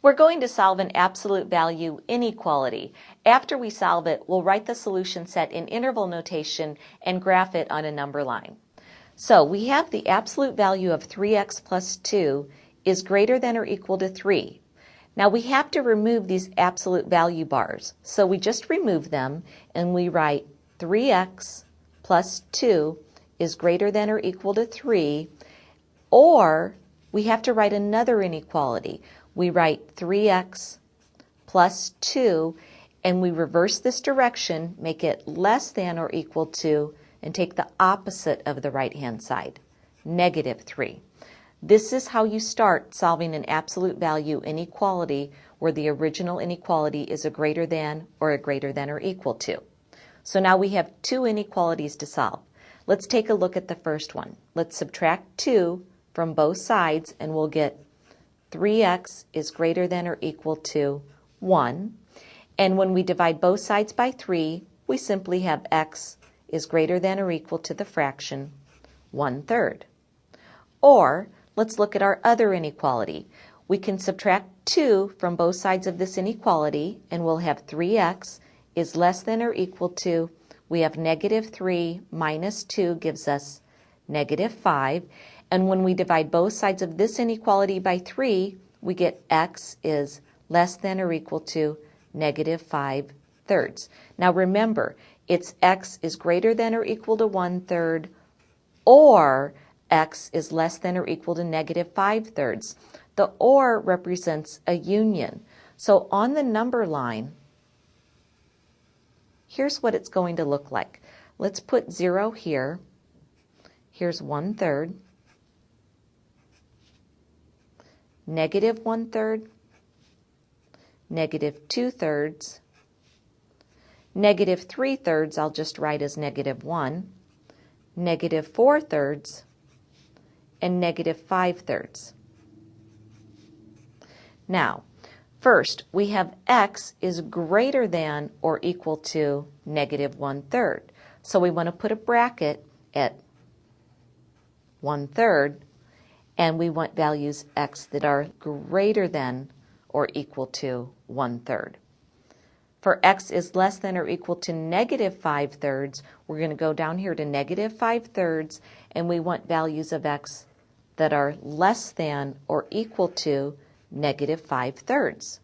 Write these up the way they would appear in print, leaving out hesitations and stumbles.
We're going to solve an absolute value inequality. After we solve it, we'll write the solution set in interval notation and graph it on a number line. So we have the absolute value of 3x plus 2 is greater than or equal to 3. Now we have to remove these absolute value bars. So we just remove them and we write 3x plus 2 is greater than or equal to 3, or we have to write another inequality. We write 3x plus 2, and we reverse this direction, make it less than or equal to, and take the opposite of the right-hand side, negative 3. This is how you start solving an absolute value inequality where the original inequality is a greater than or equal to. So now we have two inequalities to solve. Let's take a look at the first one. Let's subtract 2 from both sides and we'll get 3x is greater than or equal to 1. And when we divide both sides by 3, we simply have x is greater than or equal to the fraction 1/3. Or let's look at our other inequality. We can subtract 2 from both sides of this inequality and we'll have 3x is less than or equal to, we have negative 3 minus 2 gives us negative 5. And when we divide both sides of this inequality by 3, we get x is less than or equal to negative 5/3. Now remember, it's x is greater than or equal to 1/3 or x is less than or equal to negative 5/3. The or represents a union. So on the number line, here's what it's going to look like. Let's put 0 here. Here's 1/3. Negative 1/3, negative 2/3, negative 3/3 I'll just write as negative 1, negative 4/3, and negative 5/3. Now, first we have x is greater than or equal to negative 1/3. So we want to put a bracket at 1/3. And we want values x that are greater than or equal to 1/3. For x is less than or equal to negative 5/3, we're going to go down here to negative 5/3, and we want values of x that are less than or equal to negative 5/3.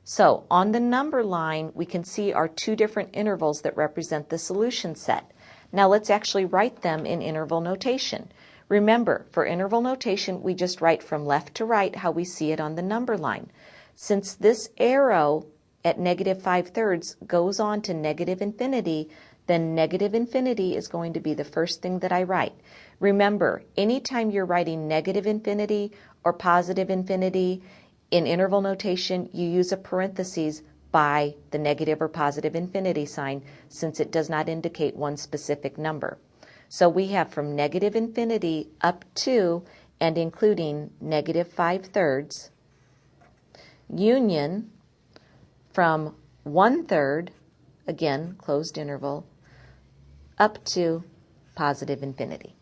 So on the number line, we can see our two different intervals that represent the solution set. Now let's actually write them in interval notation. Remember, for interval notation, we just write from left to right how we see it on the number line. Since this arrow at negative 5/3 goes on to negative infinity, then negative infinity is going to be the first thing that I write. Remember, anytime you're writing negative infinity or positive infinity in interval notation, you use a parentheses by the negative or positive infinity sign since it does not indicate one specific number. So we have from negative infinity up to and including negative 5/3, union from 1/3, again, closed interval, up to positive infinity.